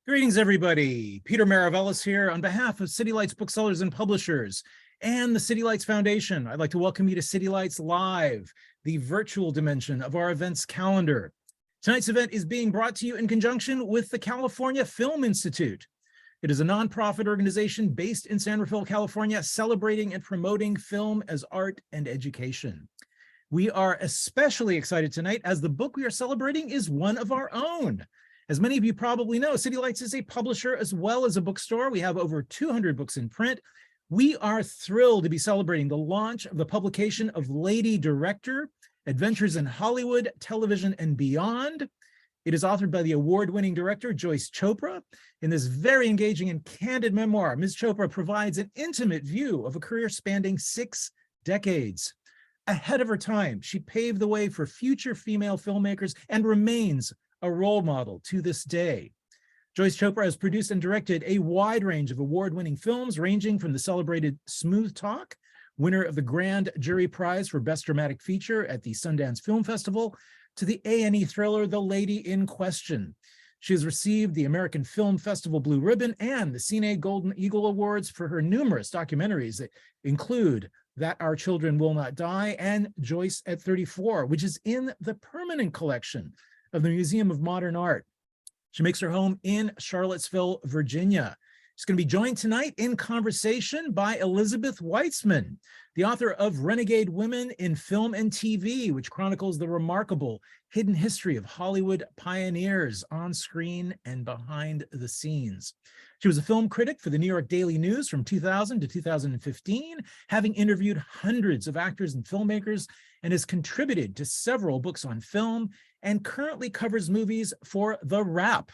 Greetings, everybody. Peter Maravellis here on behalf of City Lights Booksellers and Publishers and the City Lights Foundation. I'd like to welcome you to City Lights Live, the virtual dimension of our events calendar. Tonight's event is being brought to you in conjunction with the California Film Institute. It is a nonprofit organization based in San Rafael, California, celebrating and promoting film as art and education. We are especially excited tonight as the book we are celebrating is one of our own. As many of you probably know, City Lights is a publisher as well as a bookstore. We have over 200 books in print. We are thrilled to be celebrating the launch of the publication of Lady Director, Adventures in Hollywood, Television, and Beyond. It is authored by the award-winning director, Joyce Chopra. In this very engaging and candid memoir, Ms. Chopra provides an intimate view of a career spanning 6 decades. Ahead of her time, she paved the way for future female filmmakers and remains a role model to this day. Joyce Chopra has produced and directed a wide range of award-winning films, ranging from the celebrated Smooth Talk, winner of the Grand Jury Prize for Best Dramatic Feature at the Sundance Film Festival, to the A&E thriller The Lady in Question. She has received the American Film Festival Blue Ribbon and the Cine Golden Eagle Awards for her numerous documentaries that include That Our Children Will Not Die and Joyce at 34, which is in the permanent collection of the Museum of Modern Art. She makes her home in Charlottesville, Virginia. She's going to be joined tonight in conversation by Elizabeth Weitzman, the author of Renegade Women in Film and TV, which chronicles the remarkable hidden history of Hollywood pioneers on screen and behind the scenes. She was a film critic for the New York Daily News from 2000 to 2015, having interviewed hundreds of actors and filmmakers, and has contributed to several books on film and currently covers movies for The Wrap.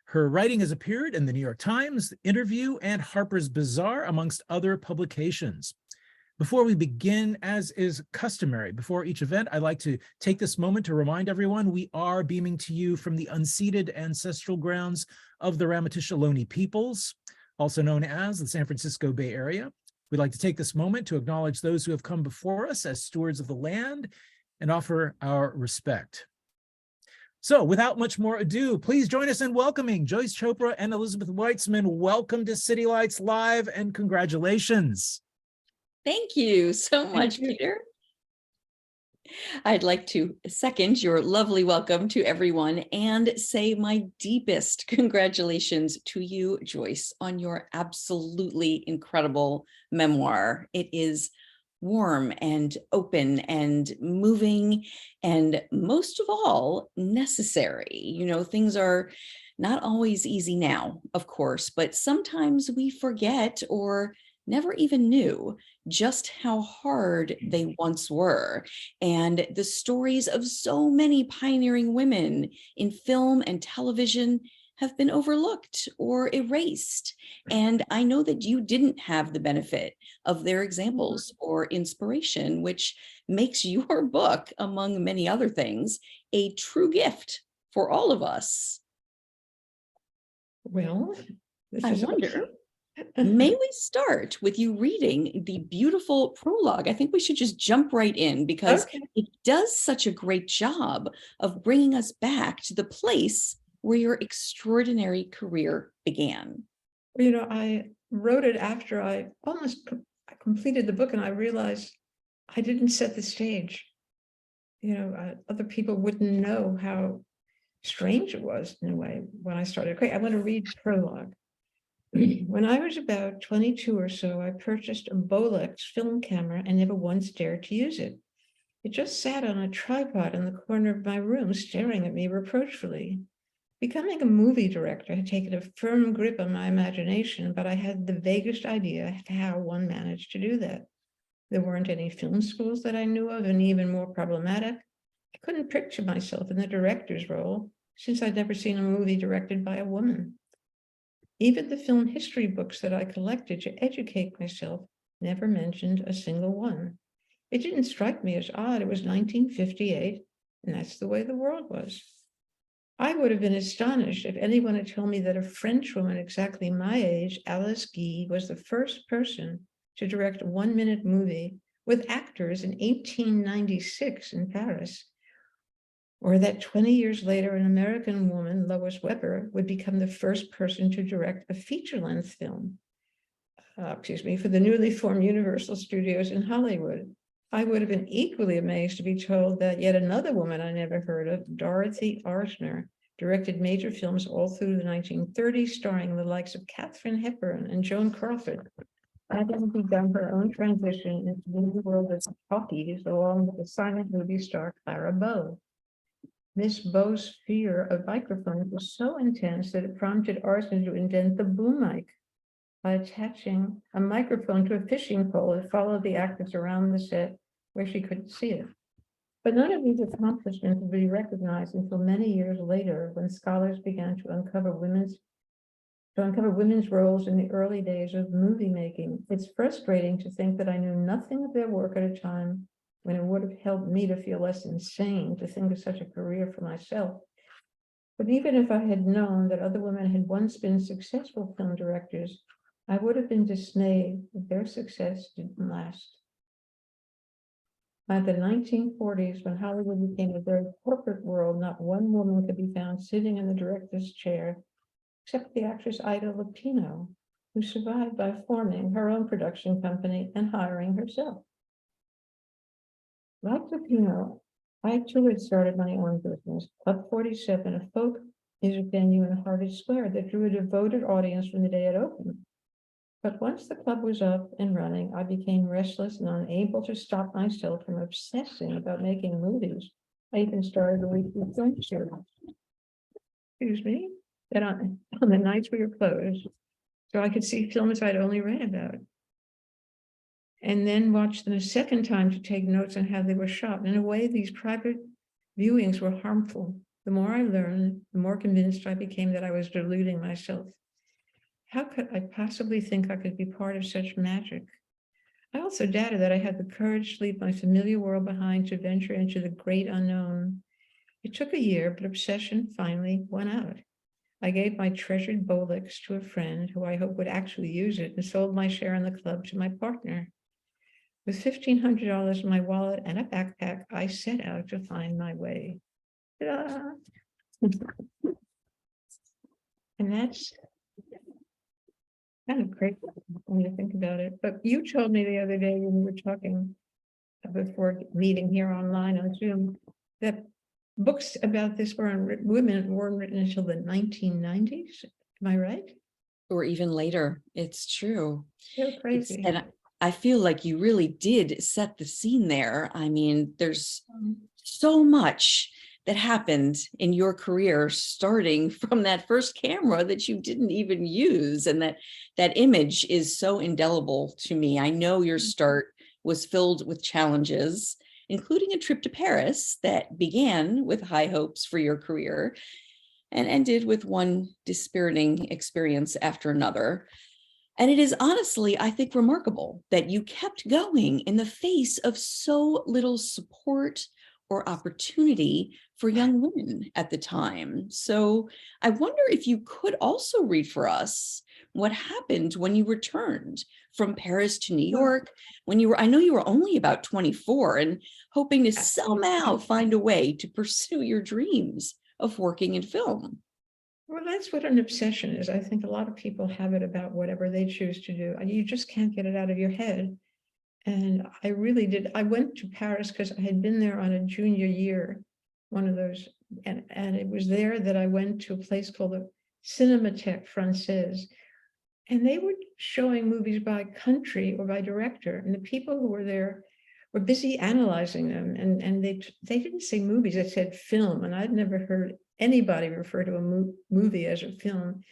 Her writing has appeared in the New York Times, Interview, and Harper's Bazaar, amongst other publications. Before we begin, as is customary before each event, I'd like to take this moment to remind everyone we are beaming to you from the unceded ancestral grounds of the Ramaytush Ohlone peoples, also known as the San Francisco Bay Area. We'd like to take this moment to acknowledge those who have come before us as stewards of the land and offer our respect. So without much more ado, please join us in welcoming Joyce Chopra and Elizabeth Weitzman. Welcome to City Lights Live and congratulations. Thank you so much, Peter. I'd like to second your lovely welcome to everyone and say my deepest congratulations to you, Joyce, on your absolutely incredible memoir. It is warm and open and moving, and most of all, necessary. You know, things are not always easy now, of course, but sometimes we forget or never even knew just how hard they once were. And the stories of so many pioneering women in film and television have been overlooked or erased. And I know that you didn't have the benefit of their examples or inspiration, which makes your book, among many other things, a true gift for all of us. Well, I wonder, may we start with you reading the beautiful prologue? I think we should just jump right in because it does such a great job of bringing us back to the place where your extraordinary career began. You know, I wrote it after I completed the book, and I realized I didn't set the stage. You know, other people wouldn't know how strange it was in a way when I started. Okay, I want to read prologue. When I was about 22 or so, I purchased a Bolex film camera and never once dared to use it. It just sat on a tripod in the corner of my room, staring at me reproachfully. Becoming a movie director had taken a firm grip on my imagination, but I had the vaguest idea how one managed to do that. There weren't any film schools that I knew of, and even more problematic, I couldn't picture myself in the director's role, since I'd never seen a movie directed by a woman. Even the film history books that I collected to educate myself never mentioned a single one. It didn't strike me as odd. It was 1958, and that's the way the world was. I would have been astonished if anyone had told me that a French woman exactly my age, Alice Guy, was the first person to direct a 1-minute movie with actors in 1896 in Paris. or that 20 years later, an American woman, Lois Weber, would become the first person to direct a feature-length film, for the newly formed Universal Studios in Hollywood. I would have been equally amazed to be told that yet another woman I never heard of, Dorothy Arzner, directed major films all through the 1930s, starring the likes of Katharine Hepburn and Joan Crawford, having begun her own transition into the world of talkies along with the silent movie star Clara Bow. Miss Bow's fear of microphones was so intense that it prompted Arzner to invent the boom mic by attaching a microphone to a fishing pole that followed the actors around the set where she couldn't see it. But none of these accomplishments would be recognized until many years later, when scholars began to uncover women's roles in the early days of movie making. It's frustrating to think that I knew nothing of their work at a time when it would have helped me to feel less insane to think of such a career for myself. But even if I had known that other women had once been successful film directors, I would have been dismayed that their success didn't last. By the 1940s, when Hollywood became a very corporate world, not one woman could be found sitting in the director's chair, except the actress Ida Lupino, who survived by forming her own production company and hiring herself. Like Lupino, I too had started my own business, Club 47, a folk music venue in Harvard Square that drew a devoted audience from the day it opened. But once the club was up and running, I became restless and unable to stop myself from obsessing about making movies. I even started a weekly film series. Excuse me, that on the nights we were closed, so I could see films I'd only read about, and then watch them a second time to take notes on how they were shot. In a way, these private viewings were harmful. The more I learned, the more convinced I became that I was deluding myself. How could I possibly think I could be part of such magic? I also doubted that I had the courage to leave my familiar world behind to venture into the great unknown. It took a year, but obsession finally won out. I gave my treasured Bolex to a friend who I hope would actually use it, and sold my share in the club to my partner. With $1,500 in my wallet and a backpack, I set out to find my way. Ta-da! And that's kind of crazy when you think about it. But you told me the other day when we were talking before meeting here online on Zoom, that books about this women weren't written until the 1990s. Am I right? Or even later. It's true. So crazy. And I feel like you really did set the scene there. I mean, there's so much that happened in your career, starting from that first camera that you didn't even use. And that image is so indelible to me. I know your start was filled with challenges, including a trip to Paris that began with high hopes for your career and ended with one dispiriting experience after another. And it is honestly, I think, remarkable that you kept going in the face of so little support or opportunity for young women at the time. So I wonder if you could also read for us what happened when you returned from Paris to New York, when you were, I know you were only about 24 and hoping to somehow find a way to pursue your dreams of working in film. Well, that's what an obsession is. I think a lot of people have it about whatever they choose to do. You just can't get it out of your head. And I really did. I went to Paris because I had been there on a junior year, one of those, and it was there that I went to a place called the Cinémathèque Française. And they were showing movies by country or by director. And the people who were there were busy analyzing them. And they didn't say movies, they said film. And I'd never heard anybody refer to a movie as a film.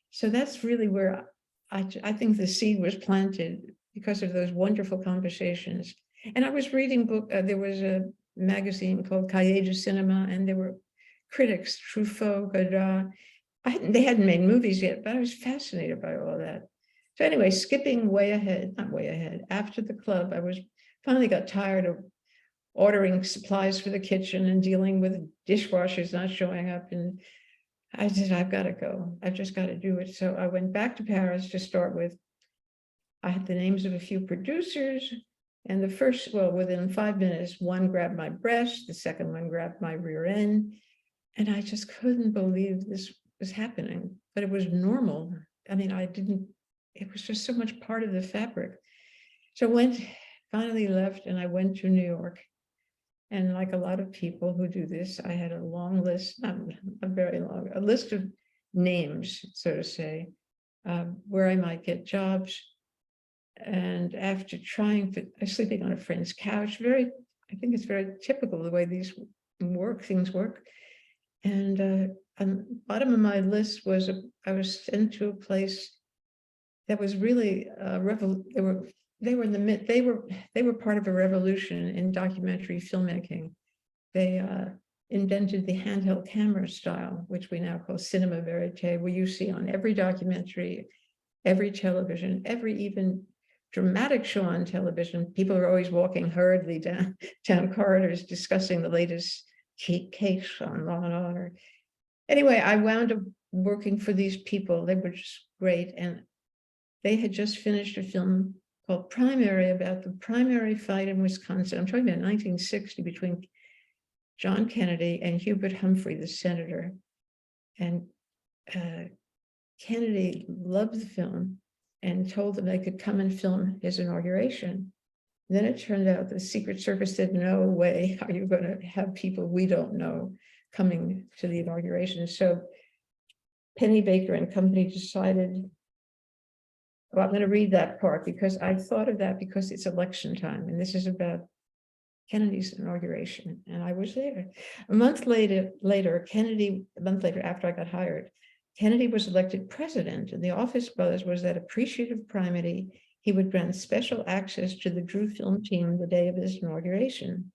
So that's really where I think the seed was planted, because of those wonderful conversations. And I was reading there was a magazine called Cahiers du Cinéma, and there were critics, Truffaut, Godard. They hadn't made movies yet, but I was fascinated by all that. So anyway, skipping not way ahead, after the club, finally got tired of ordering supplies for the kitchen and dealing with dishwashers not showing up. And I said, I've got to go. I've just got to do it. So I went back to Paris to start with. I had the names of a few producers And the first, well, within 5 minutes, one grabbed my breast, the second one grabbed my rear end. And I just couldn't believe this was happening, but it was normal. I mean, it was just so much part of the fabric. So finally left, and I went to New York. And like a lot of people who do this, I had a long list, not a very long, a list of names, so to say, where I might get jobs. And after sleeping on a friend's couch, I think it's very typical the way these things work. And on the bottom of my list was I was sent to a place that was really they were part of a revolution in documentary filmmaking. They invented the handheld camera style, which we now call cinema verite, where you see on every documentary, every television, every even dramatic show on television, people are always walking hurriedly down corridors discussing the latest case on Law and Order. Anyway, I wound up working for these people. They were just great. And they had just finished a film called Primary about the primary fight in Wisconsin. I'm talking about 1960 between John Kennedy and Hubert Humphrey, the senator. And Kennedy loved the film and told them they could come and film his inauguration. Then it turned out the Secret Service said, no way are you going to have people we don't know coming to the inauguration. So Penny Baker and company decided, well, I'm going to read that part because I thought of that because it's election time and this is about Kennedy's inauguration. And I was there. A month later, after I got hired, Kennedy was elected president, and the office buzz was that appreciative primary, he would grant special access to the Drew film team the day of his inauguration.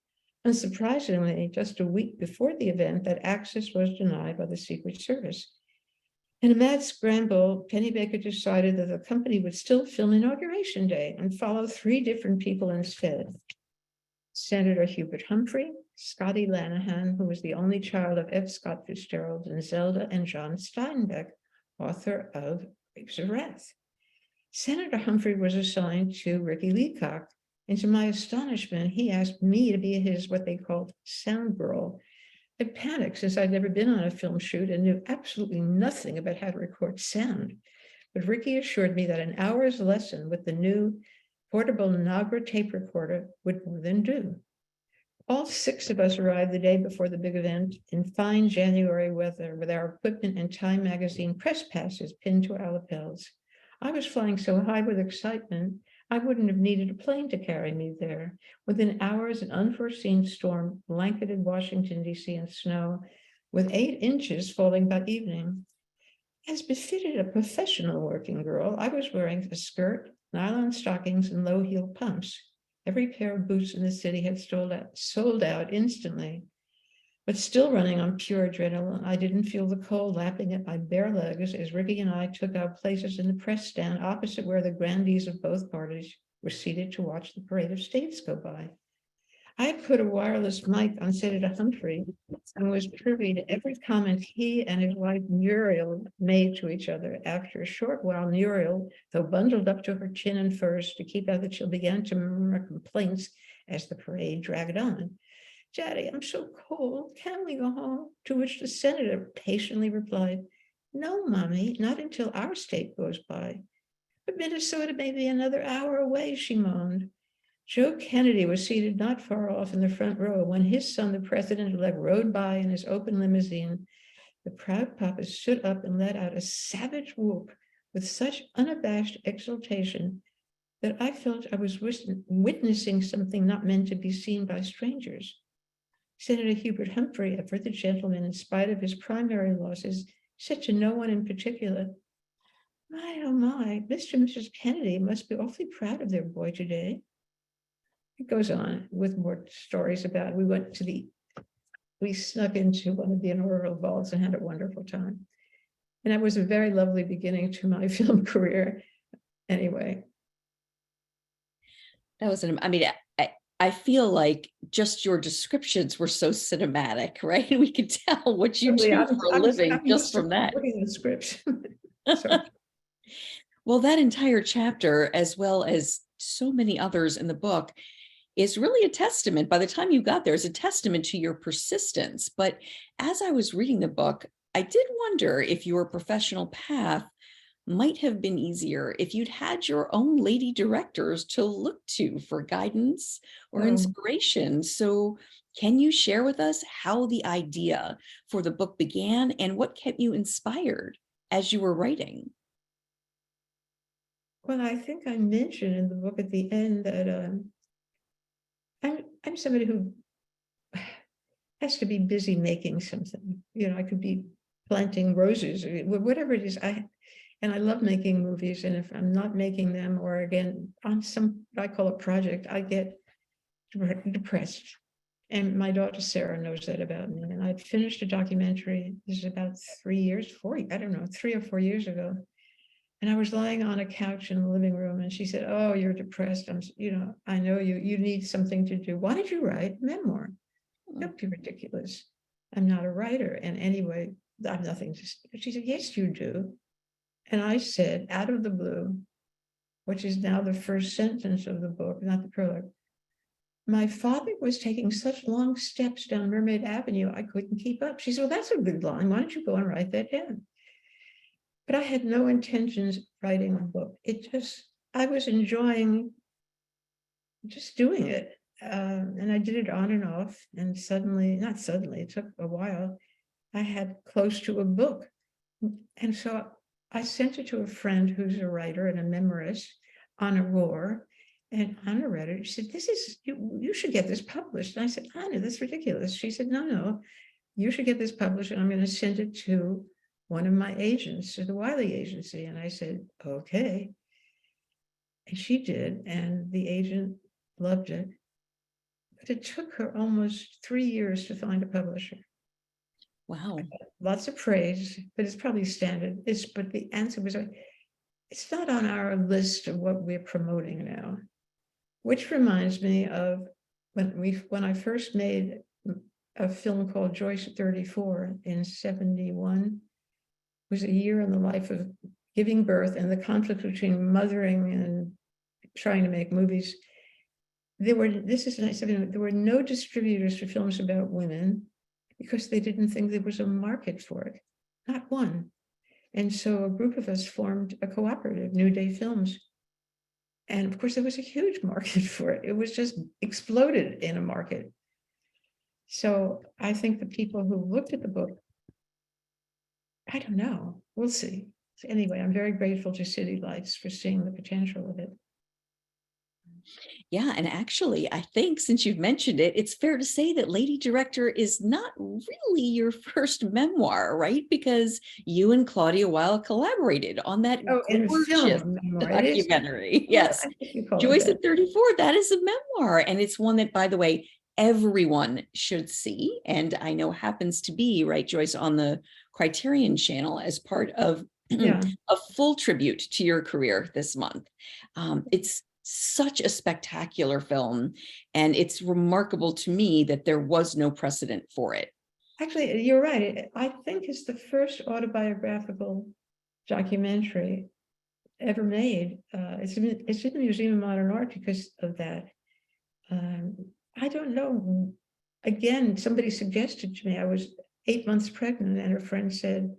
Unsurprisingly, just a week before the event, that access was denied by the Secret Service. In a mad scramble, Penny Baker decided that the company would still film Inauguration Day and follow 3 different people instead. Senator Hubert Humphrey, Scotty Lanahan, who was the only child of F. Scott Fitzgerald and Zelda, and John Steinbeck, author of Grapes of Wrath. Senator Humphrey was assigned to Ricky Leacock, and to my astonishment, he asked me to be his what they called sound girl. I panicked since I'd never been on a film shoot and knew absolutely nothing about how to record sound. But Ricky assured me that an hour's lesson with the new portable Nagra tape recorder would more than do. All 6 of us arrived the day before the big event in fine January weather with our equipment and Time magazine press passes pinned to our lapels. I was flying so high with excitement, I wouldn't have needed a plane to carry me there. Within hours, an unforeseen storm blanketed Washington, D.C. in snow, with 8 inches falling by evening. As befitted a professional working girl, I was wearing a skirt, nylon stockings, and low-heeled pumps. Every pair of boots in the city had sold out instantly. But still running on pure adrenaline, I didn't feel the cold lapping at my bare legs as Ricky and I took our places in the press stand opposite where the grandees of both parties were seated to watch the parade of states go by. I had put a wireless mic on Senator Humphrey and was privy to every comment he and his wife Muriel made to each other. After a short while, Muriel, though bundled up to her chin in furs to keep out the chill, began to murmur complaints as the parade dragged on. Daddy, I'm so cold. Can we go home? To which the senator patiently replied, no, Mommy, not until our state goes by. But Minnesota may be another hour away, she moaned. Joe Kennedy was seated not far off in the front row when his son, the president-elect, rode by in his open limousine. The proud papa stood up and let out a savage whoop with such unabashed exultation that I felt I was witnessing something not meant to be seen by strangers. Senator Hubert Humphrey, a further gentleman in spite of his primary losses, said to no one in particular, my, oh my, Mr. and Mrs. Kennedy must be awfully proud of their boy today. It goes on with more stories about it. We snuck into one of the inaugural balls and had a wonderful time. And that was a very lovely beginning to my film career. Anyway. That was I mean, I feel like just your descriptions were so cinematic, right? We could tell what you do for a living just from that. Looking at the script. Well, that entire chapter, as well as so many others in the book, is really a testament. By the time you got there, it's a testament to your persistence. But as I was reading the book, I did wonder if your professional path might have been easier if you'd had your own lady directors to look to for guidance or Oh. inspiration. So can you share with us how the idea for the book began and what kept you inspired as you were writing? Well, I think I mentioned in the book at the end that I'm somebody who has to be busy making something. You know, I could be planting roses or whatever it is. And I love making movies. And if I'm not making them, or again, on some, what I call a project, I get depressed. And my daughter Sarah knows that about me. And I'd finished a documentary. This is about 3 years, 4, I don't know, 3 or 4 years ago. And I was lying on a couch in the living room, and she said, "Oh, you're depressed. I know you need something to do. Why don't you write a memoir?" Don't be ridiculous. I'm not a writer. And anyway, I've nothing to say. She said, "Yes, you do." And I said, out of the blue, which is now the first sentence of the book, not the prologue, "My father was taking such long steps down Mermaid Avenue, I couldn't keep up." She said, "Well, that's a good line. Why don't you go and write that down?" But I had no intentions of writing a book. I was enjoying just doing it. And I did it on and off. And not suddenly, it took a while. I had close to a book. And so I sent it to a friend who's a writer and a memoirist, Anna Rohr. And Anna read it. She said, you should get this published. And I said, "Anna, that's ridiculous." She said, "No, you should get this published. And I'm going to send it to one of my agents, to the Wiley agency." And I said, "Okay." And she did. And the agent loved it. But it took her almost 3 years to find a publisher. Wow. Lots of praise, but it's probably standard. But the answer was, it's not on our list of what we're promoting now. Which reminds me of when I first made a film called Joyce 34 in 71. It was a year in the life of giving birth and the conflict between mothering and trying to make movies. There were no distributors for films about women because they didn't think there was a market for it, not one. And so a group of us formed a cooperative, New Day Films. And of course, there was a huge market for it. It was just exploded in a market. So I think the people who looked at the book, I don't know, we'll see. So anyway, I'm very grateful to City Lights for seeing the potential of it. Yeah, and actually, I think since you've mentioned it, it's fair to say that Lady Director is not really your first memoir, right? Because you and Claudia Weil collaborated on that And gorgeous film memoir. It is. documentary. Well, Yes, I think you call it Joyce that. at 34, that is a memoir. And it's one that, by the way, everyone should see. And I know happens to be, right, Joyce, on the Criterion channel as part of Yeah. a full tribute to your career this month. It's such a spectacular film, and it's remarkable to me that there was no precedent for it. Actually, you're right. I think it's the first autobiographical documentary ever made. It's in the Museum of Modern Art because of that. I don't know. Again, somebody suggested to me, I was 8 months pregnant, and a friend said,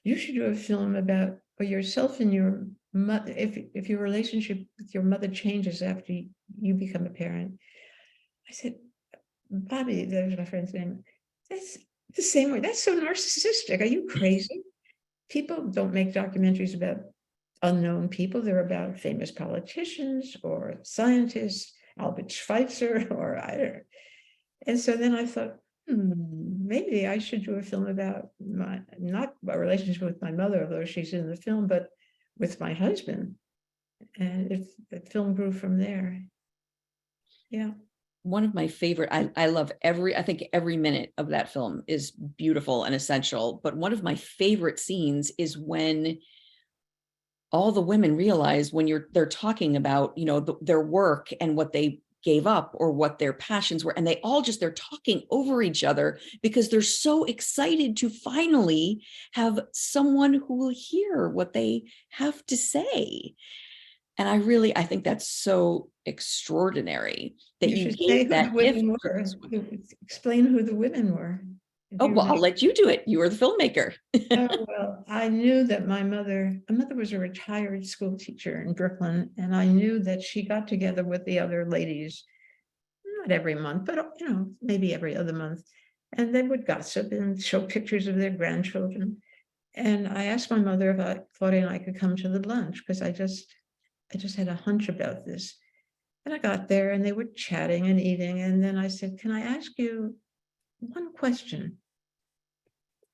"You should do a film about yourself and your mother, if your relationship with your mother changes after you become a parent." I said, "Bobby," that was my friend's name, "that's the same way. That's so narcissistic. Are you crazy? People don't make documentaries about unknown people. They're about famous politicians or scientists, Albert Schweitzer, or I don't know." And so then I thought, maybe I should do a film about not a relationship with my mother, although she's in the film, but with my husband. And the film grew from there. Yeah. One of my favorite, I love I think every minute of that film is beautiful and essential. But one of my favorite scenes is when all the women realize when they're talking about, their work and what they gave up or what their passions were. And they're talking over each other because they're so excited to finally have someone who will hear what they have to say. And I think that's so extraordinary that You you should say gave who the that gift women to were. those women. Explain who the women were. Oh, Do you well, I'll remember? let you do it. You are the filmmaker. Oh, well, I knew that my mother was a retired school teacher in Brooklyn, and I knew that she got together with the other ladies, not every month, but maybe every other month, and they would gossip and show pictures of their grandchildren. And I asked my mother if Claudia and I could come to the lunch, because I just had a hunch about this. And I got there and they were chatting and eating. And then I said, "Can I ask you one question?"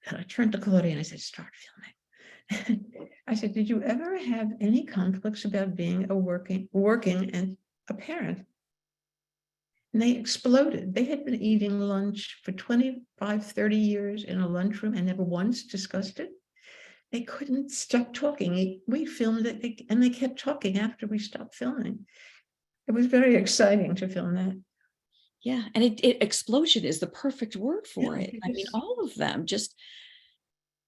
And I turned to Claudia and I said, "Start filming." I said, "Did you ever have any conflicts about being a working and a parent?" And they exploded. They had been eating lunch for 25, 30 years in a lunchroom and never once discussed it. They couldn't stop talking. We filmed it and they kept talking after we stopped filming. It was very exciting to film that. Yeah. And explosion is the perfect word for Yeah, it. I mean, all of them just,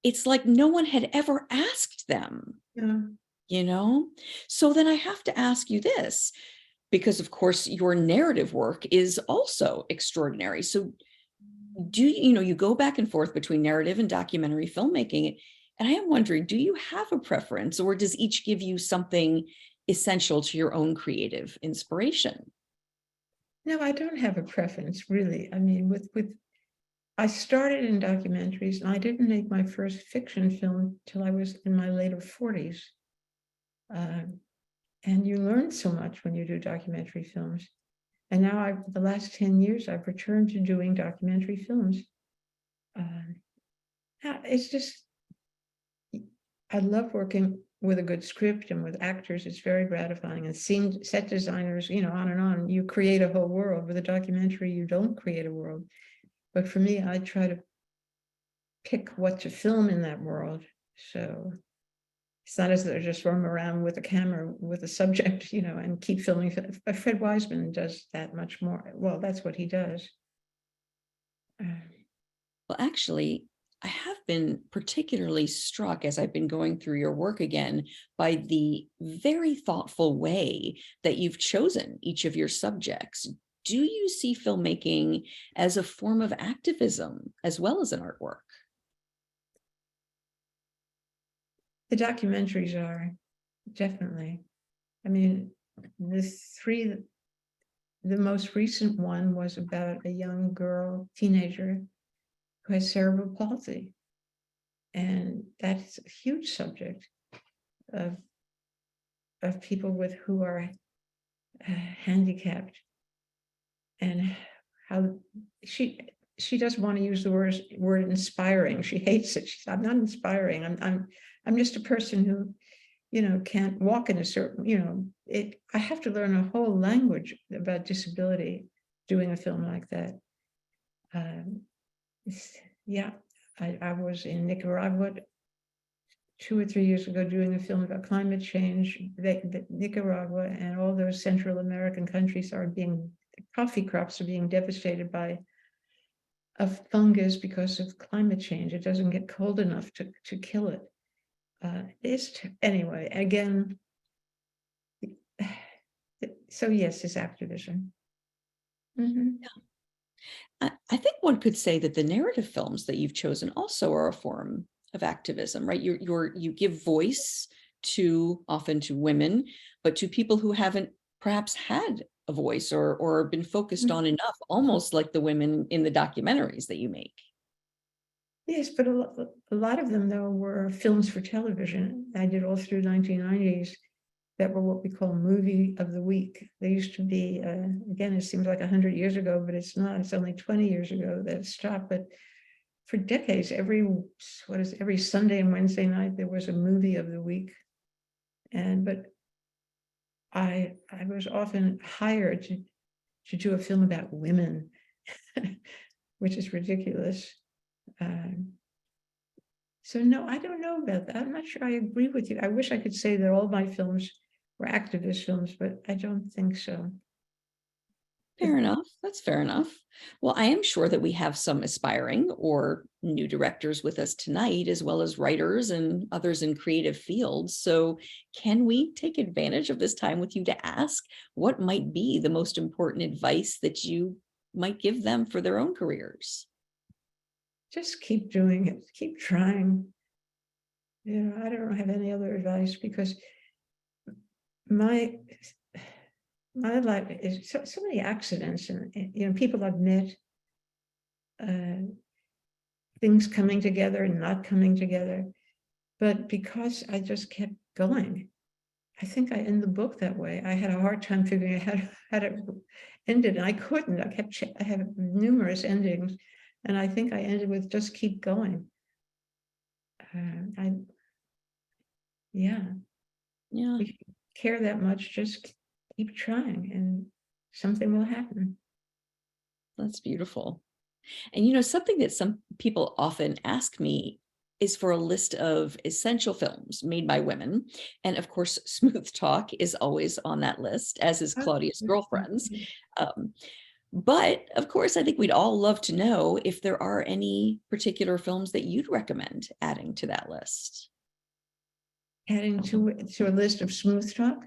it's like no one had ever asked them, So then I have to ask you this, because of course your narrative work is also extraordinary. So do you go back and forth between narrative and documentary filmmaking, and I am wondering, do you have a preference, or does each give you something essential to your own creative inspiration? No, I don't have a preference, really. I mean, I started in documentaries, and I didn't make my first fiction film till I was in my later 40s. And you learn so much when you do documentary films. And now the last 10 years, I've returned to doing documentary films. It's just, I love working with a good script and with actors. It's very gratifying. And set designers, on and on. You create a whole world. With a documentary, you don't create a world. But for me, I try to pick what to film in that world. So it's not as though I just roam around with a camera with a subject, and keep filming. Fred Weitzman does that much more. Well, that's what he does. Well, actually, I have been particularly struck as I've been going through your work again by the very thoughtful way that you've chosen each of your subjects. Do you see filmmaking as a form of activism as well as an artwork? The documentaries are, definitely. I mean, the most recent one was about a young girl, teenager, who has cerebral palsy. And that's a huge subject of people who are handicapped, and how she doesn't want to use the word inspiring. She hates it. She's, "I'm not inspiring. I'm just a person who, can't walk in a certain, I have to learn a whole language about disability doing a film like that." Yeah, I was in Nicaragua 2 or 3 years ago doing a film about climate change. Nicaragua and all those Central American countries coffee crops are being devastated by a fungus because of climate change. It doesn't get cold enough to kill it. Anyway, again, so yes, it's activism. Mm-hmm. I think one could say that the narrative films that you've chosen also are a form of activism, right? You give voice often to women, but to people who haven't perhaps had a voice or been focused on enough, almost like the women in the documentaries that you make. Yes, but a lot of them, though, were films for television. I did all through 1990s that were what we call movie of the week. They used to be, again, it seems like 100 years ago, but it's not. It's only 20 years ago that it stopped. But for decades, every Sunday and Wednesday night, there was a movie of the week. But I was often hired to do a film about women, which is ridiculous. So no, I don't know about that. I'm not sure I agree with you. I wish I could say that all my films were activist films, but I don't think so. Fair enough. That's fair enough. Well, I am sure that we have some aspiring or new directors with us tonight, as well as writers and others in creative fields. So, can we take advantage of this time with you to ask what might be the most important advice that you might give them for their own careers? Just keep doing it, keep trying. I don't have any other advice because my life is so many accidents, and people I've met, things coming together and not coming together. But because I just kept going, I think I end the book that way. I had a hard time figuring out how to end it, and I couldn't. I have numerous endings, and I think I ended with just keep going. Yeah. Yeah, If you care that much, just keep trying, and something will happen. that's beautiful. And something that some people often ask me is for a list of essential films made by women. And of course, Smooth Talk is always on that list, as is Claudia's Girlfriends. Um, but of course, I think we'd all love to know if there are any particular films that you'd recommend adding to that list. Adding to a list of Smooth Talk.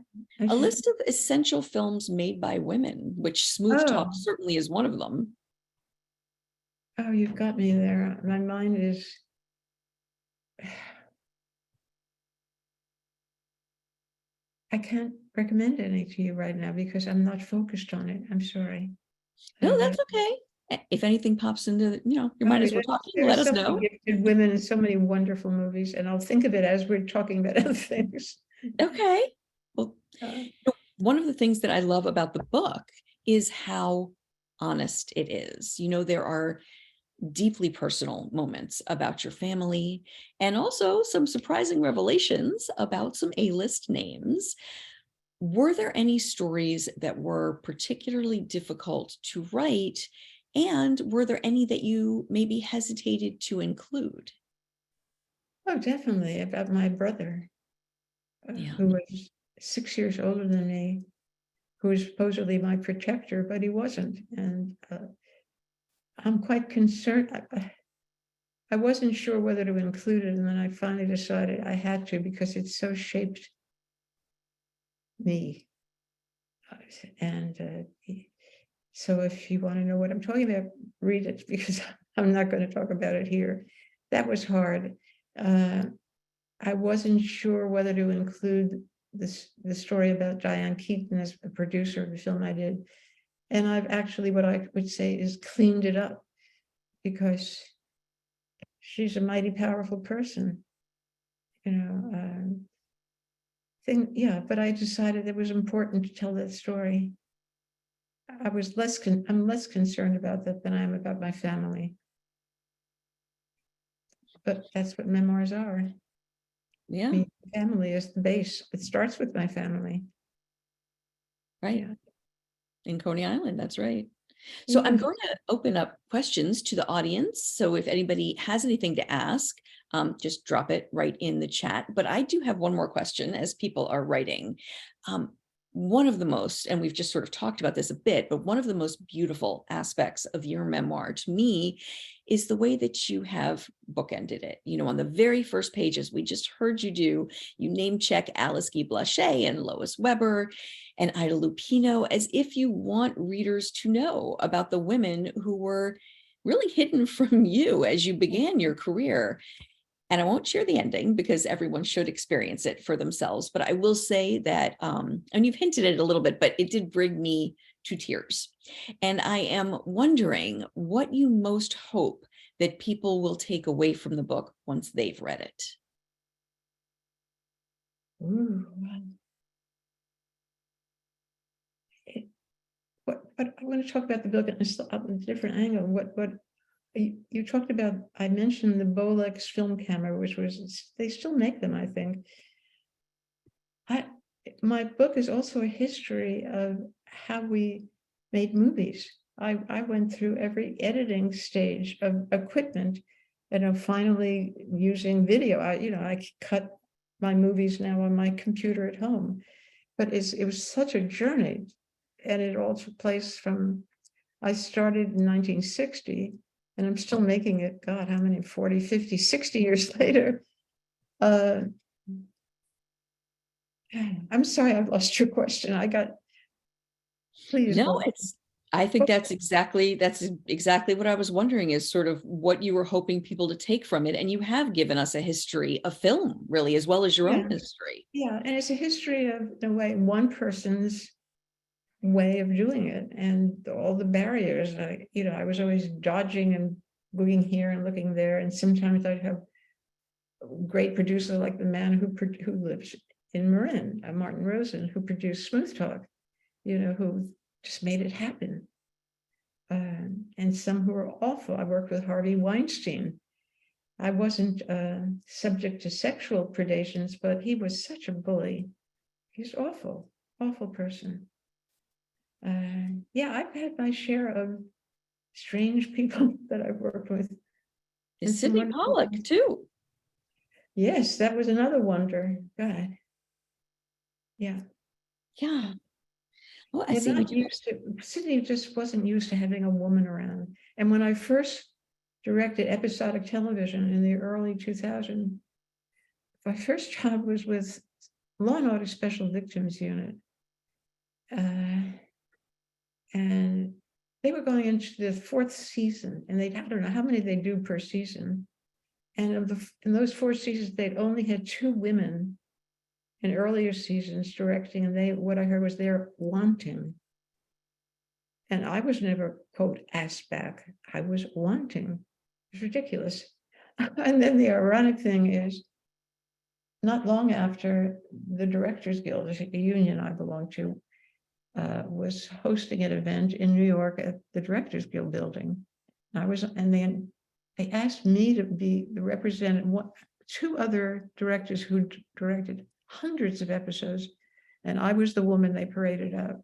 A list of essential films made by women, which Smooth Talk Oh. certainly is one of them. Oh, you've got me there. My mind is. I can't recommend any to you right now because I'm not focused on it. I'm sorry. No, that's okay. If anything pops into your mind as we're talking, There are let us so many know. gifted women and so many wonderful movies, and I'll think of it as we're talking about other things. Okay. Well, Uh, one of the things that I love about the book is how honest it is. There are deeply personal moments about your family and also some surprising revelations about some A-list names. Were there any stories that were particularly difficult to write? And were there any that you maybe hesitated to include? Oh, definitely, about my brother, Yeah. who was 6 years older than me, who was supposedly my protector, but he wasn't. And I'm quite concerned. I wasn't sure whether to include it, and then I finally decided I had to because it so shaped me. And so if you want to know what I'm talking about, read it, because I'm not going to talk about it here. That was hard. I wasn't sure whether to include the story about Diane Keaton as a producer of the film I did. And I've actually, what I would say is, cleaned it up, because she's a mighty powerful person. But I decided it was important to tell that story. I'm less concerned about that than I am about my family. But that's what memoirs are. Yeah. Family is the base. It starts with my family. Right. Yeah. In Coney Island. That's right. So I'm going to open up questions to the audience. So if anybody has anything to ask, just drop it right in the chat. But I do have one more question as people are writing. One of the most, and we've just sort of talked about this a bit, but one of the most beautiful aspects of your memoir to me is the way that you have bookended it. On the very first pages, we just heard you name check Alice Guy Blaché and Lois Weber and Ida Lupino, as if you want readers to know about the women who were really hidden from you as you began your career. And I won't share the ending because everyone should experience it for themselves. But I will say that, and you've hinted at it a little bit, but it did bring me to tears. And I am wondering what you most hope that people will take away from the book once they've read it. Ooh. But I want to talk about the book at a different angle. What you talked about, I mentioned the Bolex film camera, which was, they still make them, I think. My book is also a history of how we made movies. I went through every editing stage of equipment, finally using video. I cut my movies now on my computer at home, but it was such a journey and it all took place I started in 1960, and I'm still making it, God, how many, 40, 50, 60 years later. I'm sorry, I've lost your question. Please No, go. I think that's exactly what I was wondering, is sort of what you were hoping people to take from it. And you have given us a history of film, really, as well as your own history. Yeah, and it's a history of the way one person's way of doing it and all the barriers. I was always dodging and moving here and looking there, and sometimes I'd have a great producer like the man who lives in Marin, Martin Rosen, who produced Smooth Talk, who just made it happen. And some who were awful. I worked with Harvey Weinstein. I wasn't subject to sexual predations, but he was such a bully. He's awful, awful person. Yeah, I've had my share of strange people that I've worked with. Is Sidney Pollack too? Yes, that was another wonder. God. Yeah. Yeah. Well, I see. Sidney just wasn't used to having a woman around. And when I first directed episodic television in the early 2000s, my first job was with Law and Order Special Victims Unit. And they were going into the 4th season, and I don't know how many they do per season. And in those 4 seasons, they'd only had 2 women in earlier seasons directing, and what I heard was they're wanting. And I was never, quote, asked back. I was wanting. It's ridiculous. And then the ironic thing is, not long after, the Directors Guild, a union I belong to, was hosting an event in New York at the Directors Guild building. And then they asked me to be the representative, 2 other directors who directed hundreds of episodes, and I was the woman they paraded out.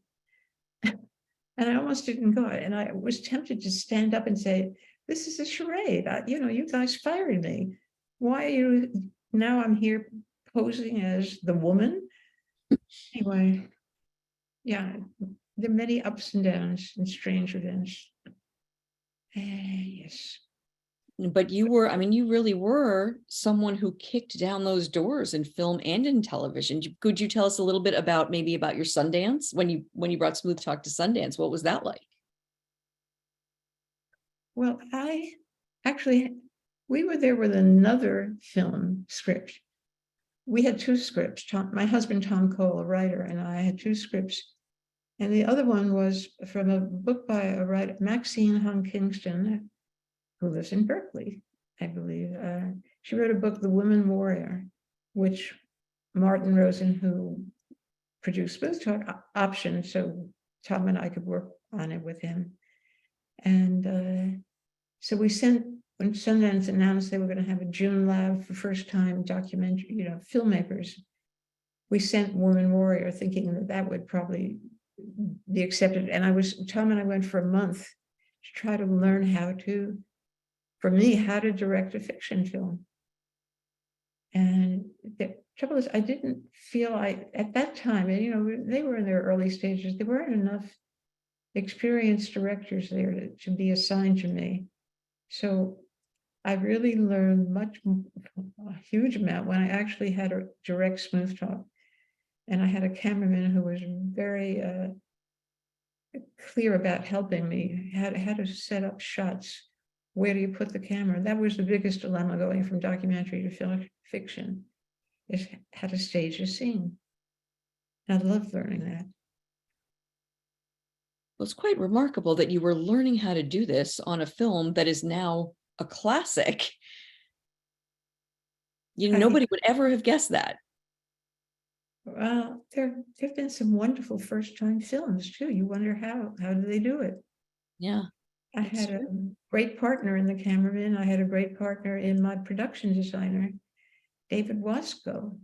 And I almost didn't go. And I was tempted to stand up and say, this is a charade. You guys fired me. Why are you, now I'm here posing as the woman? Anyway, yeah, there are many ups and downs and strange events. Yes. But you really were someone who kicked down those doors in film and in television. Could you tell us a little bit about your Sundance, when you brought Smooth Talk to Sundance? What was that like? Well, we were there with another film script. We had 2 scripts. My husband, Tom Cole, a writer, and I had 2 scripts. And the other one was from a book by a writer, Maxine Hung Kingston, who lives in Berkeley, I believe. She wrote a book, The Woman Warrior, which Martin Rosen, who produced Smooth Talk, optioned so Tom and I could work on it with him. And so we sent, when Sundance announced they were going to have a June Lab for first time documentary, filmmakers, we sent Woman Warrior thinking that would probably be accepted. And Tom and I went for a month to try to learn how to direct a fiction film. And the trouble is, I didn't feel at that time, they were in their early stages, there weren't enough experienced directors there to be assigned to me. So I really learned a huge amount when I actually had to direct Smooth Talk. And I had a cameraman who was very clear about helping me, how to set up shots. Where do you put the camera? That was the biggest dilemma going from documentary to film fiction, is how to stage a scene. And I loved learning that. Well, it's quite remarkable that you were learning how to do this on a film that is now a classic. Nobody would ever have guessed that. Well, there have been some wonderful first-time films too. You wonder how do they do it? Yeah. I had a great partner in the cameraman. I had a great partner in my production designer, David Wasco,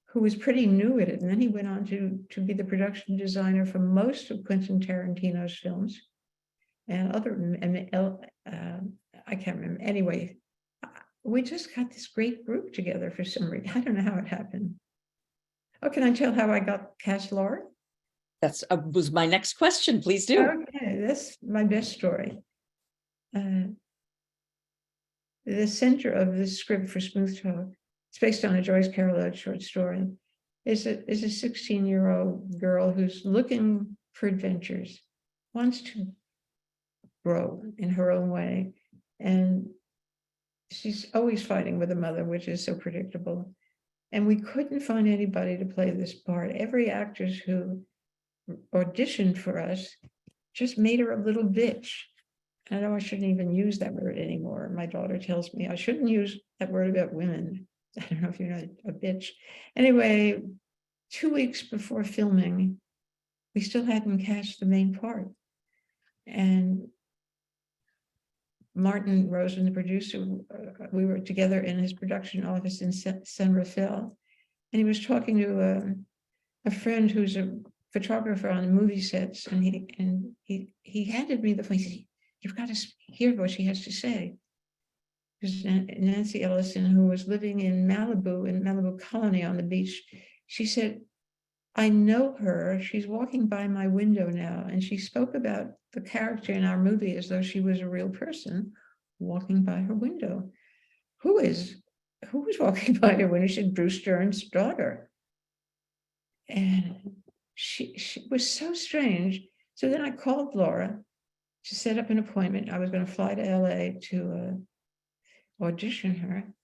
who was pretty new at it. And then he went on to be the production designer for most of Quentin Tarantino's films and I can't remember. Anyway, we just got this great group together for some reason. I don't know how it happened. Oh, can I tell how I got cast Laura? That's was my next question. Please do. Okay, that's my best story. The center of this script for Smooth Talk, it's based on a Joyce Carol short story, is a 16-year-old girl who's looking for adventures, wants to grow in her own way, and she's always fighting with her mother, which is so predictable. And we couldn't find anybody to play this part. Every actress who auditioned for us just made her a little bitch. I know I shouldn't even use that word anymore. My daughter tells me I shouldn't use that word about women. I don't know if you know a bitch. Anyway, 2 weeks before filming, we still hadn't cast the main part. And Martin Rosen, the producer, we were together in his production office in San Rafael. And he was talking to a friend who's a photographer on movie sets. And he handed me the phone. He said, "You've got to hear what she has to say." Because Nancy Ellison, who was living in Malibu Colony on the beach, she said, "I know her. She's walking by my window now." And she spoke about the character in our movie as though she was a real person walking by her window. Who was walking by her window? She said, "Bruce Dern's daughter." And she was so strange. So then I called Laura to set up an appointment. I was going to fly to LA to audition her.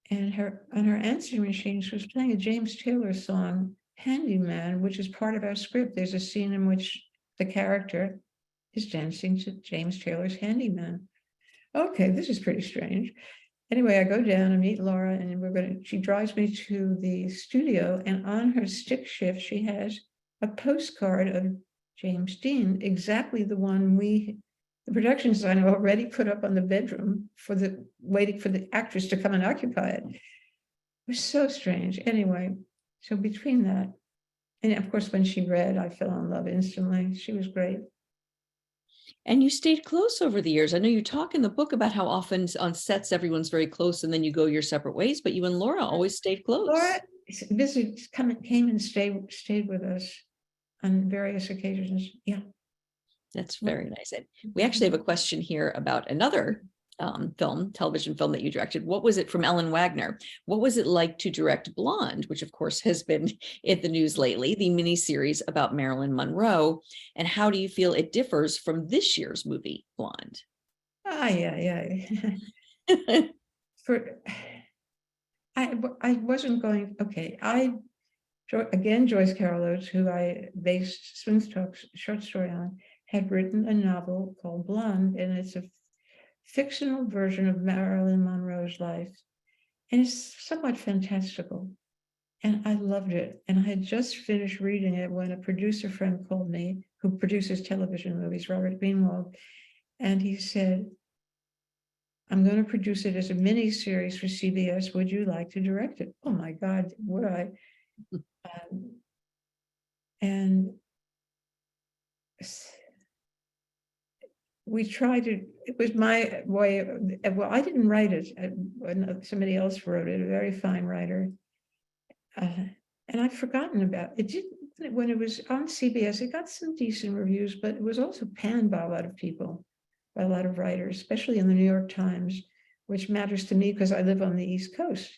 And on her answering machine, she was playing a James Taylor song, Handyman, which is part of our script. There's a scene in which the character is dancing to James Taylor's Handyman. Okay, this is pretty strange. Anyway, I go down and meet Laura, and she drives me to the studio, and on her stick shift, she has a postcard of James Dean, exactly the one the production designer already put up on the bedroom waiting for the actress to come and occupy it. It was so strange. Anyway, so between that, and of course, when she read, I fell in love instantly. She was great. And you stayed close over the years. I know you talk in the book about how often on sets everyone's very close and then you go your separate ways, but you and Laura always stayed close. Laura came and stayed with us on various occasions. Yeah. That's very nice. And we actually have a question here about another television film that you directed. What was it, from Ellen Wagner? What was it like to direct Blonde, which of course has been in the news lately, the miniseries about Marilyn Monroe? And how do you feel it differs from this year's movie, Blonde? Yeah. I wasn't going, okay. Again, Joyce Carol, who I based Smooth Talk's short story on, had written a novel called Blonde, and it's a fictional version of Marilyn Monroe's life. And it's somewhat fantastical. And I loved it. And I had just finished reading it when a producer friend called me, who produces television movies, Robert Greenwald, and he said, "I'm going to produce it as a mini series for CBS. Would you like to direct it?" Oh my God, would I? And we tried to, it was my way, well, I didn't write it, somebody else wrote it, a very fine writer. And I've forgotten about it. When it was on CBS, it got some decent reviews, but it was also panned by a lot of people, by a lot of writers, especially in the New York Times, which matters to me because I live on the East Coast.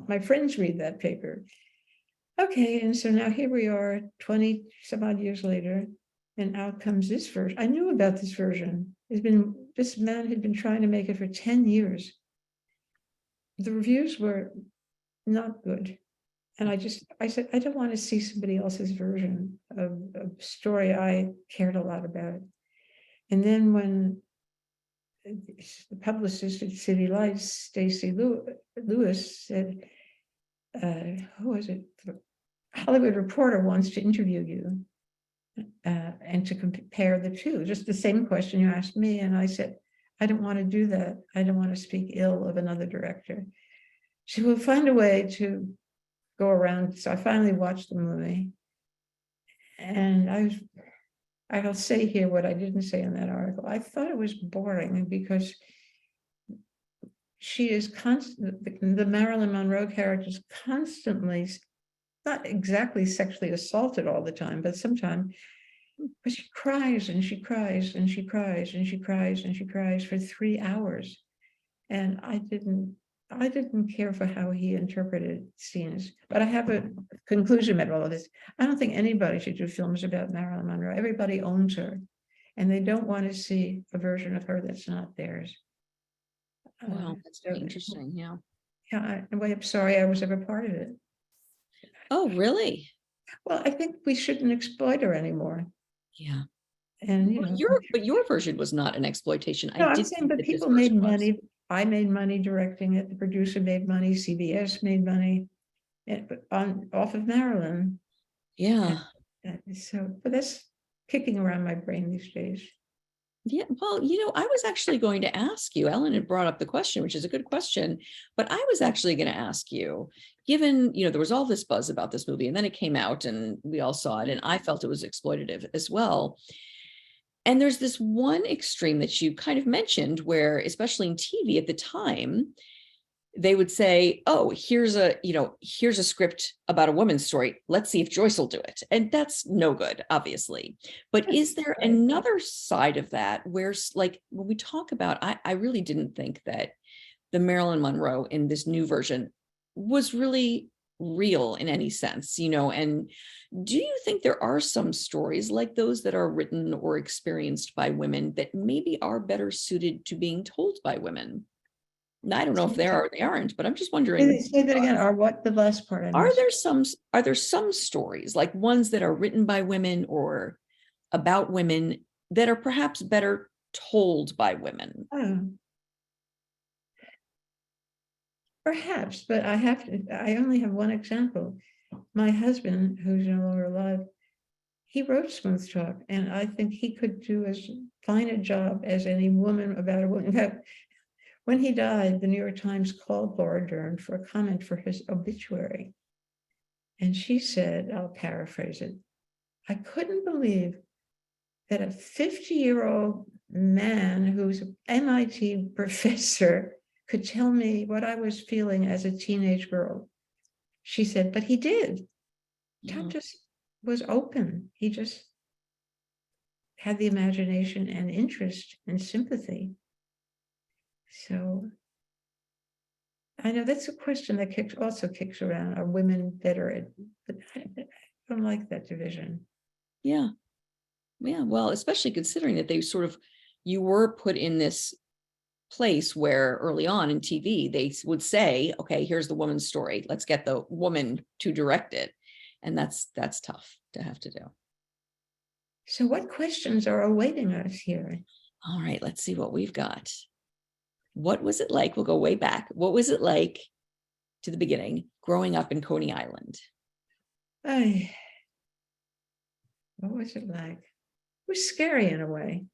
My friends read that paper. Okay, and so now here we are, 20 some odd years later, and out comes this version. I knew about this version. This man had been trying to make it for 10 years. The reviews were not good. And I said, I don't want to see somebody else's version of a story I cared a lot about. And then when the publicist at City Lights, Stacey Lewis, said, who was it? Hollywood Reporter wants to interview you and to compare the two. Just the same question you asked me. And I said, I don't want to do that. I don't want to speak ill of another director. She will find a way to go around. So I finally watched the movie. And I'll say here what I didn't say in that article. I thought it was boring because she is the Marilyn Monroe character is constantly not exactly sexually assaulted all the time, but sometimes, but she cries and she cries and she cries and she cries and she cries for 3 hours. And I didn't care for how he interpreted scenes, but I have a conclusion about all of this. I don't think anybody should do films about Marilyn Monroe. Everybody owns her, and they don't want to see a version of her that's not theirs. Wow, that's very So, interesting. Yeah. yeah, I'm sorry I was ever part of it. Oh, really? Well, I think we shouldn't exploit her anymore. Yeah. And, Well, your version was not an exploitation. no, I I'm did saying, think but that this people made version was. money. I made money directing it. The producer made money. CBS made money off of Marilyn. Yeah. So, but that's kicking around my brain these days. Yeah, well, I was actually going to ask you, Ellen had brought up the question, which is a good question, but I was actually going to ask you, given, there was all this buzz about this movie and then it came out and we all saw it and I felt it was exploitative as well. And there's this one extreme that you kind of mentioned where, especially in TV at the time, they would say, oh, here's a script about a woman's story. Let's see if Joyce will do it. And that's no good, obviously. But is there Right. another side of that where, like, when we talk about, I really didn't think that the Marilyn Monroe in this new version was really real in any sense, and do you think there are some stories like those that are written or experienced by women that maybe are better suited to being told by women? I don't know if they are or they aren't, but I'm just wondering, Say that again, or what, the last part I are missed? there some stories, like ones that are written by women or about women, that are perhaps better told by women? Oh, perhaps, but I only have one example. My husband, who's no longer alive, he wrote Smooth Talk, and I think he could do as fine a job as any woman about a woman. In fact, when he died, the New York Times called Laura Dern for a comment for his obituary. And she said, I'll paraphrase it, I couldn't believe that a 50-year-old man who's an MIT professor could tell me what I was feeling as a teenage girl. She said, but he did. Tom just was open. He just had the imagination and interest and sympathy. So I know that's a question that also kicks around. Are women better at? But I don't like that division. Yeah. Well, especially considering that you were put in this place where early on in TV, they would say, okay, here's the woman's story. Let's get the woman to direct it. And that's tough to have to do. So what questions are awaiting us here? All right, let's see what we've got. What was it like? We'll go way back. What was it like to the beginning, growing up in Coney Island? What was it like? It was scary in a way.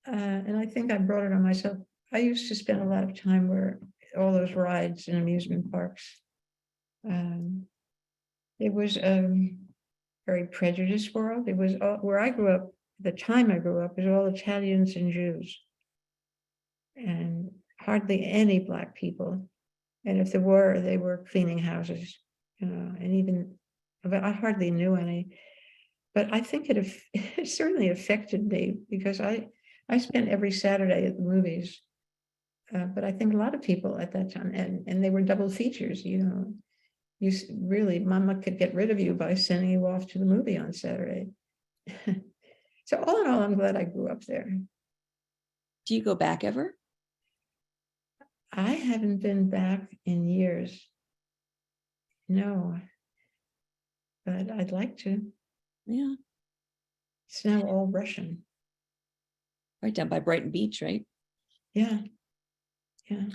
And I think I brought it on myself. I used to spend a lot of time where all those rides in amusement parks. It was a very prejudiced world. It was where I grew up, the time I grew up, was all Italians and Jews. And hardly any Black people. And if there were, they were cleaning houses, and even, but I hardly knew any. But I think it certainly affected me because I spent every Saturday at the movies. But I think a lot of people at that time, and they were double features, you really, Mama could get rid of you by sending you off to the movie on Saturday. So all in all, I'm glad I grew up there. Do you go back ever? I haven't been back in years. No, but I'd like to. Yeah. It's now all Russian. Right down by Brighton Beach, right? Yeah. Yeah.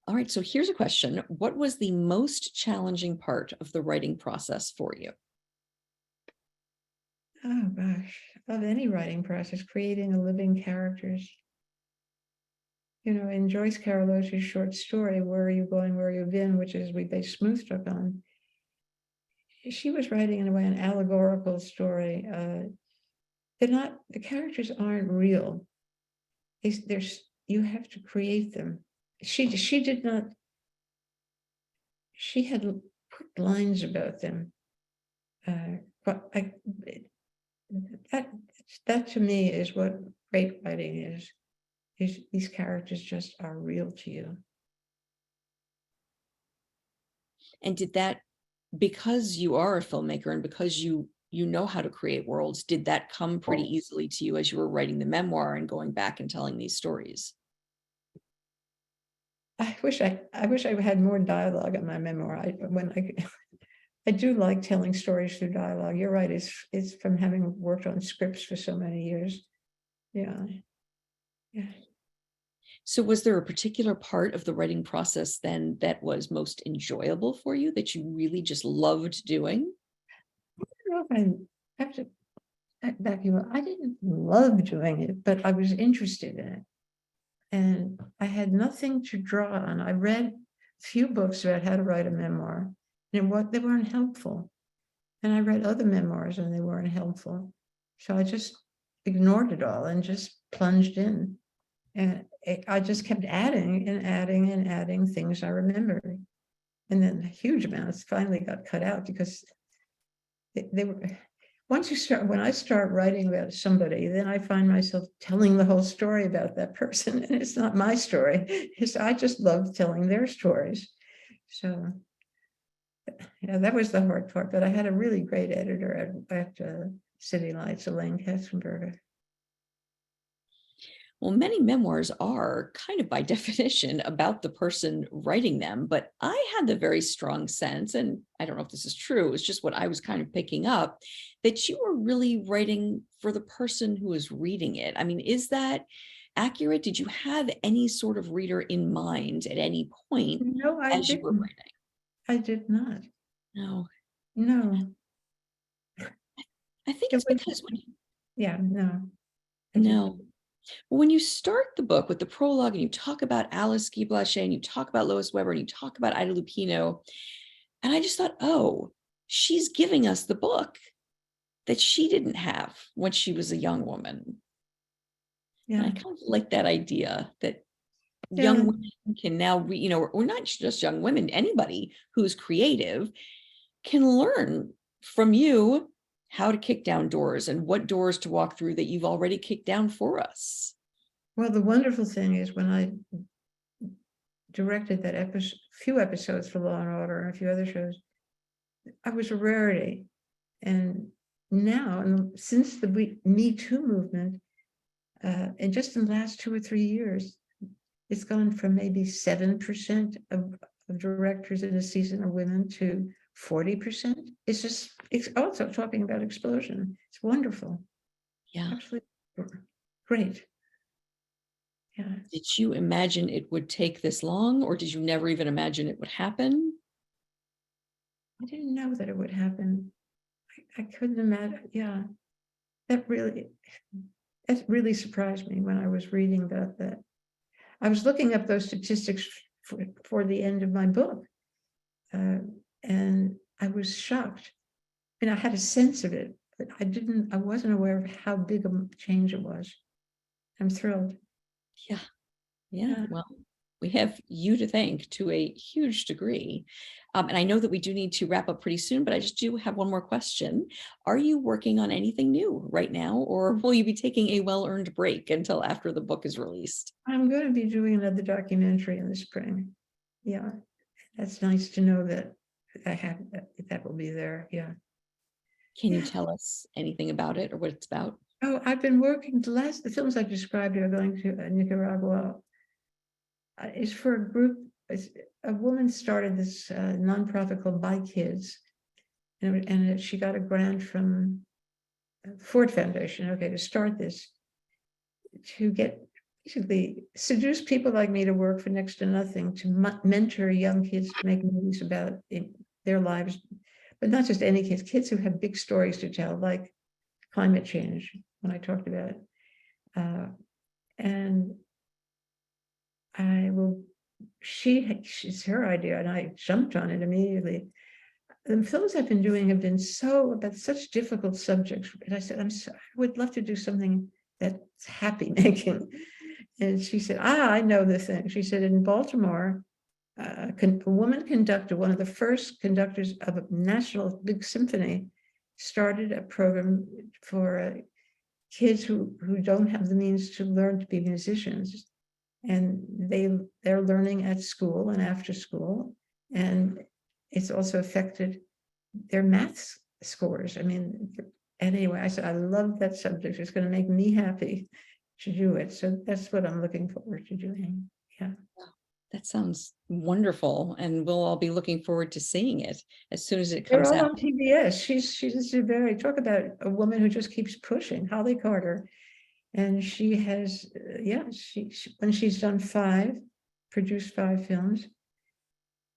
All right, so here's a question. What was the most challenging part of the writing process for you? Oh gosh, of any writing process, creating a living characters. In Joyce Carolos's short story, Where Are You Going, Where You've Been, which is we based Smooth Talk on, she was writing in a way an allegorical story. The characters aren't real. You have to create them. She did not, she had put lines about them. but that to me is what great writing is these characters just are real to you. And did that, because you are a filmmaker and because you know how to create worlds, did that come pretty easily to you as you were writing the memoir and going back and telling these stories? I wish I had more dialogue in my memoir. I do like telling stories through dialogue. You're right. It's from having worked on scripts for so many years. Yeah. Yeah. So was there a particular part of the writing process then that was most enjoyable for you, that you really just loved doing? I don't know if I have to back you up. I didn't love doing it, but I was interested in it. And I had nothing to draw on. I read a few books about how to write a memoir, and they weren't helpful. And I read other memoirs and they weren't helpful. So I just ignored it all and just plunged in. And I just kept adding and adding and adding things I remembered. And then huge amounts finally got cut out because they were, when I start writing about somebody, then I find myself telling the whole story about that person. And it's not my story. I just love telling their stories. So yeah, that was the hard part, but I had a really great editor at City Lights, Elaine Katzenberger. Well, many memoirs are kind of by definition about the person writing them, but I had the very strong sense, and I don't know if this is true, it's just what I was kind of picking up, that you were really writing for the person who is reading it. I mean, is that accurate? Did you have any sort of reader in mind at any point No, I as you were didn't. writing? I did not. No. No. I think It it's was, because when you, yeah, no. no. When you start the book with the prologue and you talk about Alice Guy Blaché and you talk about Lois Weber and you talk about Ida Lupino, and I just thought, oh, she's giving us the book that she didn't have when she was a young woman. Yeah. And I kind of like that idea that Yeah. young women can now, or not just young women, anybody who's creative can learn from you how to kick down doors and what doors to walk through that you've already kicked down for us. Well, the wonderful thing is when I directed that few episodes for Law and Order and a few other shows, I was a rarity. And now, and since the Me Too movement, and just in the last 2 or 3 years, it's gone from maybe 7% of directors in a season are women to 40%. It's also talking about explosion. It's wonderful. Yeah. Absolutely great. Yeah. Did you imagine it would take this long, or did you never even imagine it would happen? I didn't know that it would happen. I couldn't imagine. Yeah. That really surprised me when I was reading about that. I was looking up those statistics for the end of my book. And I was shocked. And I had a sense of it, but I wasn't aware of how big a change it was. I'm thrilled. Yeah. Well, we have you to thank to a huge degree. And I know that we do need to wrap up pretty soon, but I just do have one more question. Are you working on anything new right now, or will you be taking a well-earned break until after the book is released? I'm going to be doing another documentary in the spring. Yeah, that's nice to know that that will be there. Yeah. Can you tell us anything about it or what it's about? Oh, I've been working, the films I described are going to Nicaragua. Is for a group, a woman started this nonprofit called By Kids, and she got a grant from Ford Foundation, okay, to start this, to basically seduce people like me to work for next to nothing, to mentor young kids to make movies about their lives, but not just any kids who have big stories to tell, like climate change, when I talked about it. And it's her idea, and I jumped on it immediately. The films I've been doing have been about such difficult subjects. And I said, I would love to do something that's happy making. And she said, I know the thing. She said, in Baltimore, a woman conductor, one of the first conductors of a national big symphony, started a program for kids who don't have the means to learn to be musicians, and they're learning at school and after school, and it's also affected their math scores. I mean, anyway, I said I love that subject. It's going to make me happy to do it. So that's what I'm looking forward to doing. Yeah. That sounds wonderful, and we'll all be looking forward to seeing it as soon as it They're comes all out. on PBS. She's very, talk about a woman who just keeps pushing, Holly Carter. And she has, she when she's done produced 5 films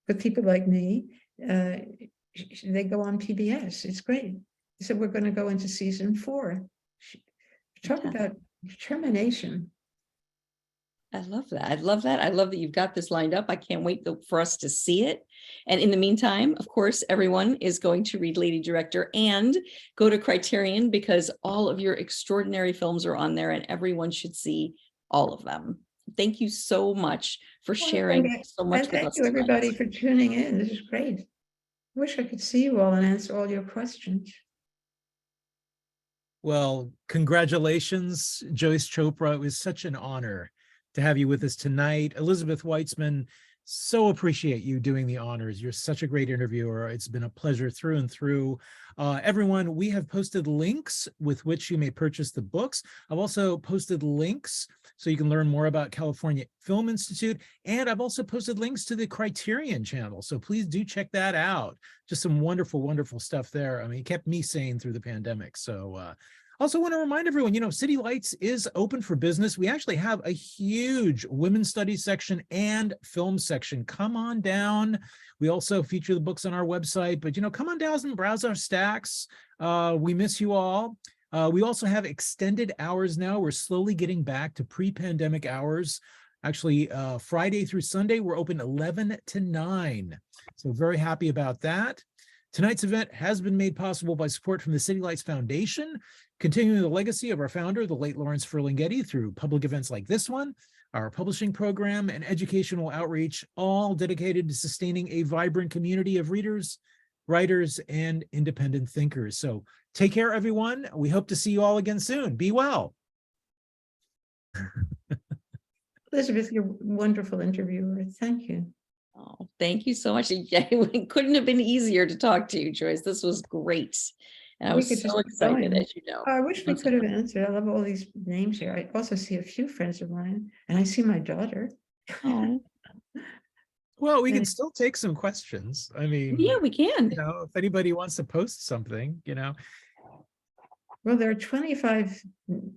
with people like me, they go on PBS. It's great. So we're going to go into season 4. Talk about determination. I love that. I love that. I love that you've got this lined up. I can't wait for us to see it. And in the meantime, of course, everyone is going to read Lady Director and go to Criterion, because all of your extraordinary films are on there and everyone should see all of them. Thank you so much for sharing so much with us. Thank you, everybody, for tuning in. This is great. Wish I could see you all and answer all your questions. Well, congratulations, Joyce Chopra. It was such an honor to have you with us tonight. Elizabeth Weitzman, so appreciate you doing the honors. You're such a great interviewer. It's been a pleasure through and through. Everyone, we have posted links with which you may purchase the books. I've also posted links so you can learn more about California Film Institute. And I've also posted links to the Criterion channel. So please do check that out. Just some wonderful, wonderful stuff there. I mean, it kept me sane through the pandemic. So also want to remind everyone, City Lights is open for business. We actually have a huge women's studies section and film section. Come on down. We also feature the books on our website, but, come on down and browse our stacks. We miss you all. We also have extended hours now. We're slowly getting back to pre-pandemic hours. Actually, Friday through Sunday, we're open 11 to 9. So very happy about that. Tonight's event has been made possible by support from the City Lights Foundation, continuing the legacy of our founder, the late Lawrence Ferlinghetti, through public events like this one, our publishing program, and educational outreach, all dedicated to sustaining a vibrant community of readers, writers, and independent thinkers. So take care, everyone. We hope to see you all again soon. Be well. Elizabeth, you're a wonderful interviewer. Thank you. Oh, thank you so much. It couldn't have been easier to talk to you, Joyce. This was great. And I was so excited, as you know. I wish we could have answered. I love all these names here. I also see a few friends of mine, and I see my daughter. Oh. Well, we can still take some questions. I mean, yeah, we can. If anybody wants to post something, Well, there are 25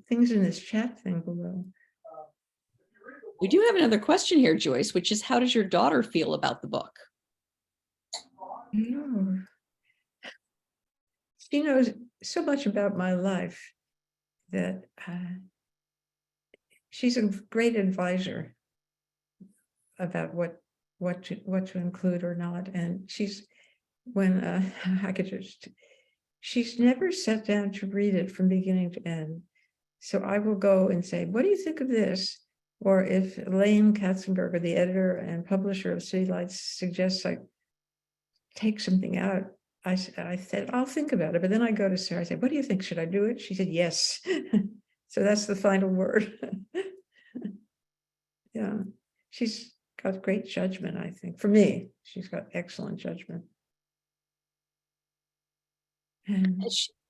things in this chat thing below. We do have another question here, Joyce, which is, how does your daughter feel about the book? Oh. She knows so much about my life that she's a great advisor about what to include or not. And she's she's never sat down to read it from beginning to end. So I will go and say, what do you think of this? Or if Elaine Katzenberger, the editor and publisher of City Lights, suggests I take something out, I said, I'll think about it. But then I go to Sarah, I said, what do you think? Should I do it? She said, yes. So that's the final word. Yeah, she's got great judgment, I think. For me, she's got excellent judgment. And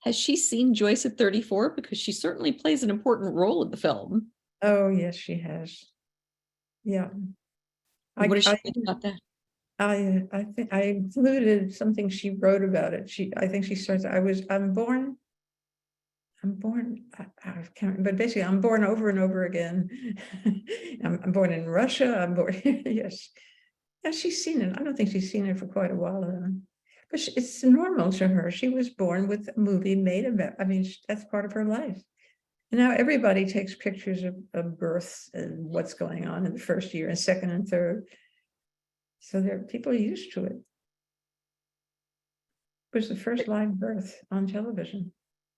has she seen Joyce at 34? Because she certainly plays an important role in the film. Oh, yes, she has. Yeah. What does she think about that? I think I included something she wrote about it. I think she starts, I'm born, I can't, but basically I'm born over and over again. I'm born in Russia, I'm born, yes. Yeah, she's seen it. I don't think she's seen it for quite a while though. But it's normal to her. She was born with a movie made about, that's part of her life. And now everybody takes pictures of birth and what's going on in the first year and second and third. So people are used to it. It was the first live birth on television.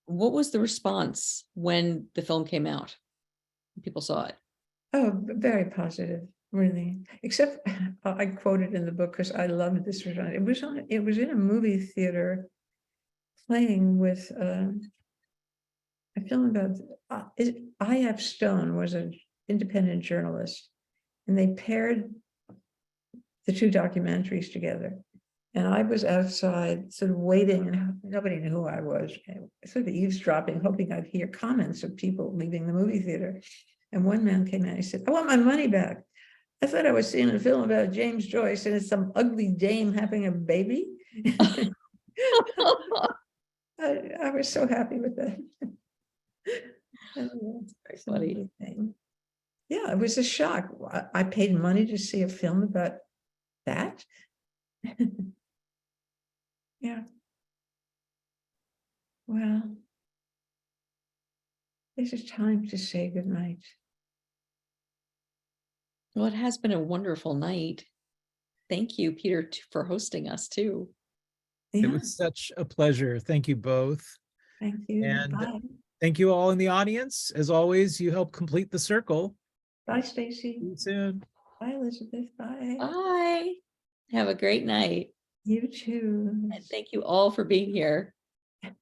What was the response when the film came out? People saw it. Oh, very positive, really. Except I quoted in the book because I loved this. It was in a movie theater playing with a film about I.F. Stone was an independent journalist, and they paired the two documentaries together. And I was outside sort of waiting, and nobody knew who I was, sort of eavesdropping, hoping I'd hear comments of people leaving the movie theater. And one man came in and he said, "I want my money back. I thought I was seeing a film about James Joyce and it's some ugly dame having a baby." I was so happy with that. Very funny. Yeah, it was a shock. I paid money to see a film about that. Yeah. Well, this is time to say goodnight. Well, it has been a wonderful night. Thank you, Peter, for hosting us too. It Yeah, was such a pleasure. Thank you both. thank you. And Bye. thank you all in the audience. As always, you help complete the circle. Bye, Stacy. See you soon. Bye, Elizabeth. Bye. Bye. Have a great night. You too. And thank you all for being here.